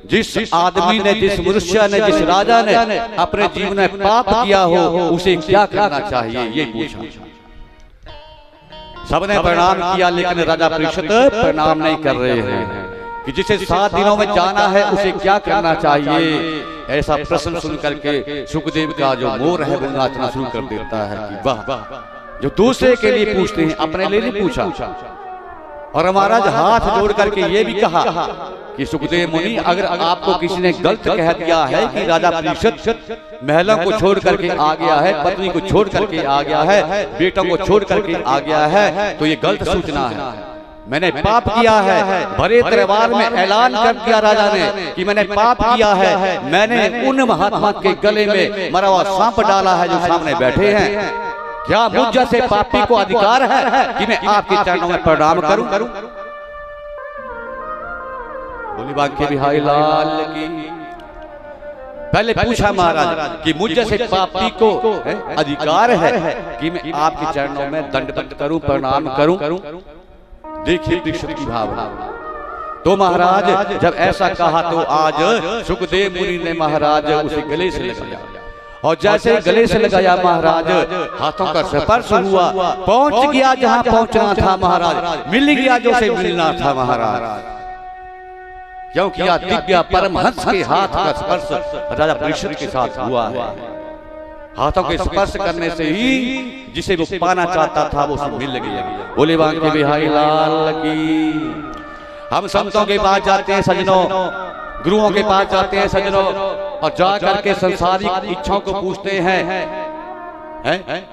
जिस आदमी ने, जिस मनुष्य ने, जिस राजा ने अपने जीवन में पाप किया हो उसे क्या करना चाहिए, ये पूछा। सबने प्रणाम किया, लेकिन राजा परीक्षित प्रणाम नहीं कर रहे हैं कि जिसे 7 दिनों में जाना है उसे क्या करना चाहिए। ऐसा प्रश्न सुन करके सुखदेव का जो मोर है वो नाचना शुरू कर देता है कि वाह, जो दूसरे के लिए पूछते हैं अपने लिए नहीं पूछा। और महाराज हाथ जोड़ करके ये भी कहा कि सुखदेव मुनि, अगर आपको किसी ने गलत कह दिया है कि राजा परीक्षित महलों को छोड़ करके आ गया है, पत्नी को छोड़ करके आ गया है, बेटों को छोड़ करके आ गया है, तो ये गलत सूचना है। मैंने पाप किया है। भरे दरबार में ऐलान कर दिया राजा ने कि मैंने पाप किया है। मैंने उन महात्मा के गले में मरा हुआ सांप डाला है जो सामने बैठे हैं। क्या मुझ जैसे पापी को अधिकार है कि मैं आपके चरणों में प्रणाम करूं? बोली बांके बिहारी लाल की। पहले पूछा महाराज कि मुझ जैसे पापी को अधिकार है कि मैं आपके चरणों में दंडवत करूं, प्रणाम करूं? देखिए परीक्षित की भावना। तो महाराज जब ऐसा कहा तो आज सुखदेव मुनि ने महाराज उसे गले से लगाया, और जैसे गले से लगाया महाराज हाथों का स्पर्श हुआ, पहुंच गया जहां पहुंचना था महाराज, मिल गया जो से मिलना था महाराज। क्यों किया? दिव्य परमहंस के हाथ का स्पर्श राजा परीक्षित के साथ हुआ है। हाथों के स्पर्श करने से ही जिसे वो पाना चाहता था वो सब मिल गया। बोले बांके बिहारी लाल की। हम संतों के पास जाते हैं सजनों, गुरुओं के पास जाते हैं सजनों, और जा करके संसारिक इच्छाओं को पूछते हैं।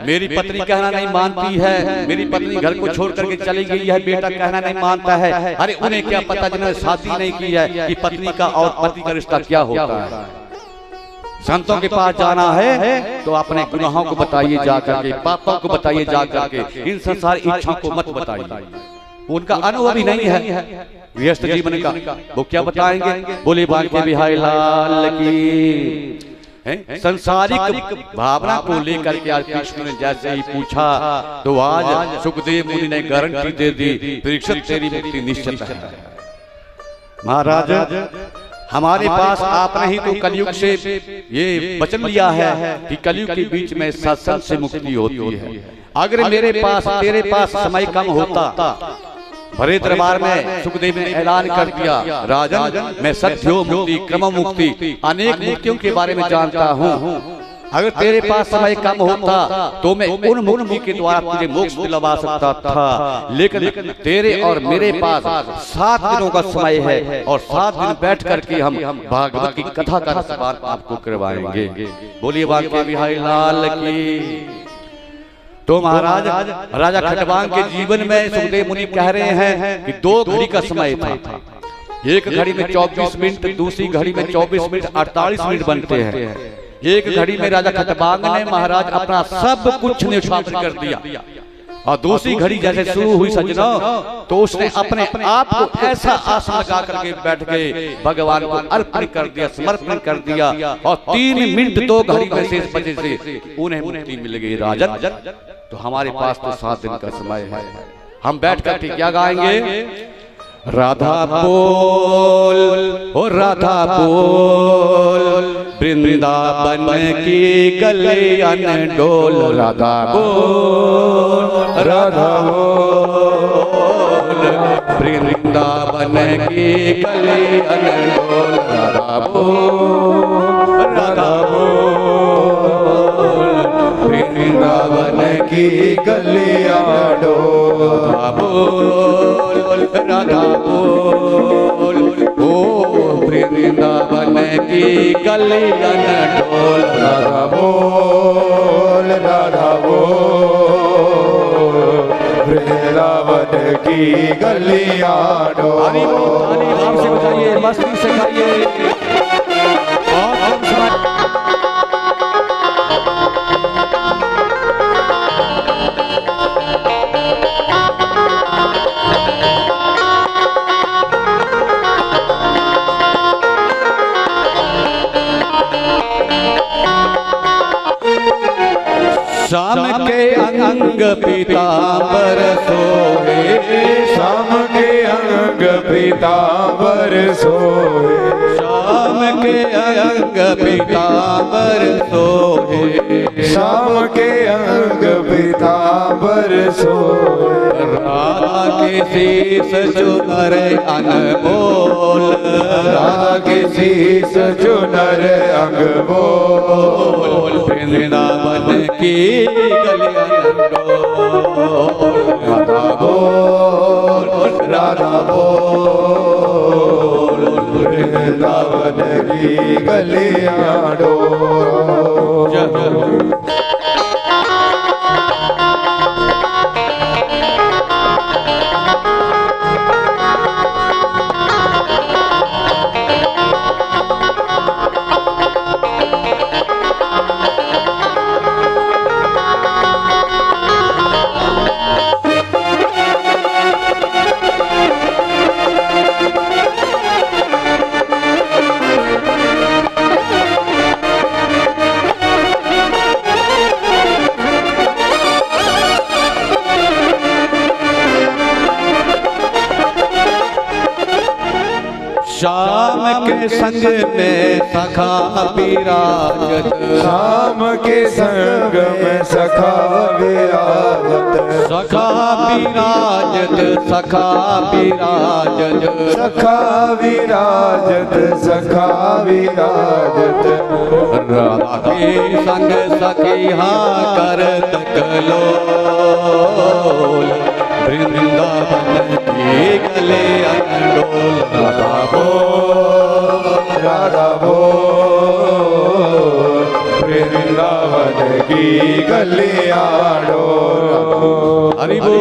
मेरी पत्नी कहना नहीं मानती है, मेरी पत्नी घर को छोड़ करके चली गई है, बेटा कहना नहीं मानता है। अरे उन्हें क्या पता जिन्होंने शादी नहीं की है कि पत्नी का और पति का रिश्ता क्या होता है। संतों के पास जाना है तो अपने गुनाहों को बताइए जाकर के, पापों को बताइए जाकर के, इन संसार इच्छाओं को मत बताइए। उनका अनुभव ही नहीं है गृहस्थ जीवन का, वो क्या बताएंगे। बोले बांके बिहारी लाल की। संसारिक भावना को लेकर के आज कृष्ण ने जैसे ही पूछा तो आज सुखदेव मुनि ने गारंटी दे दी, परीक्षित तेरी मुक्ति निश्चित है। महाराज हमारे पास आपने ही तो कलयुग से ये वचन लिया है कि कलयुग के बीच में सत्संग से मुक्ति होती है। अगर मेरे पास तेरे पास समय कम होता, भरे दरबार में सुखदेव ने ऐलान कर दिया, राजन मैं सत्यो मुक्ति, क्रम मुक्ति, अनेक मुक्तियों के बारे में जानता हूँ। अगर तेरे पास समय कम होता तो मैं उन मुक्ति के द्वारा तुझे मोक्ष दिलवा सकता था, लेकिन तेरे और मेरे पास 7 दिनों का समय है, और 7 दिन बैठ करके हम भागवत की कथा का रसपान आपको करवाएंगे। बोलिए बांके बिहारी लाल की। तो महाराज राजा खटवांग के जीवन में सुखदेव मुनि कह रहे हैं कि 2 घड़ी का समय था। एक घड़ी में 24 मिनट, दूसरी घड़ी में 24 मिनट 48 मिनट बनते हैं। एक घड़ी में राजा खटवांग ने महाराज अपना सब कुछ न्यौछावर कर दिया, और दूसरी घड़ी जैसे शुरू हुई सजनों तो उसने अपने आप को ऐसा आसन लगा करके बैठ गए, भगवान को अर्पण कर दिया, समर्पण कर दिया, और 3 मिनट 2 घड़ी में शेष बचे से उन्हें मुक्ति मिल गई। राजन तो हमारे पास तो 7 दिन का समय है, हम बैठ करके क्या गाएंगे? राधा बोल ओ राधा बोल, वृंदावन की गलियां डोल। राधा बोल राधा बोल, वृंदावन की गलियां डोल। राधा बोल राधा बोल, वृंदावन की गलियां डोल। राधा बोल राधा बोल, ओ वृंदावन की गलियां डोल। राधा बोल राधा बोल, वृंदावन की गलियां डोल। आपसे बताइए, मस्ती से गाइए। शाम के अंग पीतांबर सोहे, शाम के अंग पीतांबर सोहे, अंग पीतांबर सोहे, श्याम के अंग पीतांबर सोहे, राधा के शीस चुनर अनमोल, राधा के शीस चुनर अनमोल, वृंदावन की गलियां डोल, राधा बोल राधा बोल, वृंदावन की गलियां डोल। श्याम के संग में सखा विराजत, श्याम के संग में सखा विराजत, सखा विराजत, सखा विराजत, सखा विराजत, सखा विराजत, राधा के संग सखिया करत कलोल, वृंदावन की गले अंडोल, राधा बोल राधा बोल, वृंदावन की गलियां डोल। हरि बोल।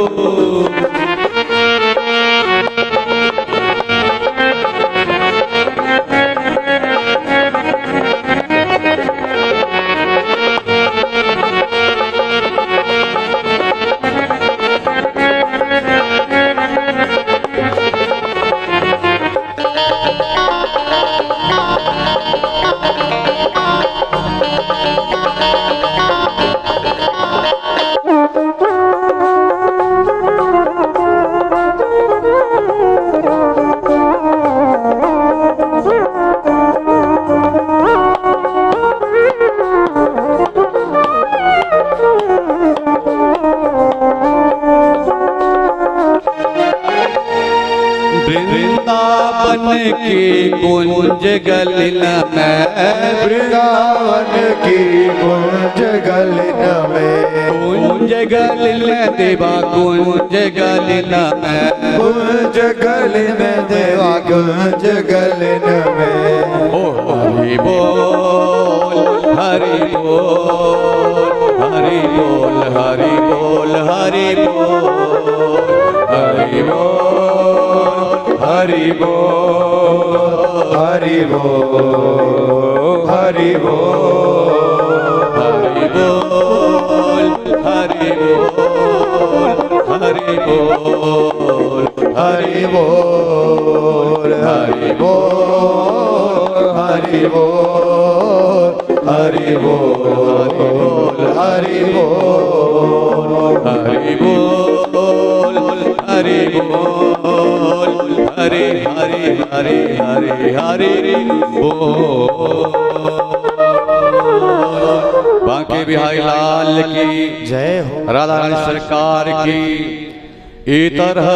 वृंदावन की कुंज गलिन में, वृंदावन की कुंज गलिन में, कुंज गलिन देवा कुंज गलिन में, कुंज गलिन देवा कुंज गलिन में, ओ हरि बोल हरि बोल, हरि बोल हरि बोल, हरि बोल हरि बोल, हरि बोल हरि बोल, हरि बोल, हरि बोल, हरि बोल, हरि बोल, हरि बोल, हरि बोल, हरि बोल, हरि बोल, हरि बोल, हरि बोल, हरि बोल, हरि हरि हरि हरि हरि बोल। बांके बिहारी लाल की जय हो। राधा रानी सरकार की। ई तरह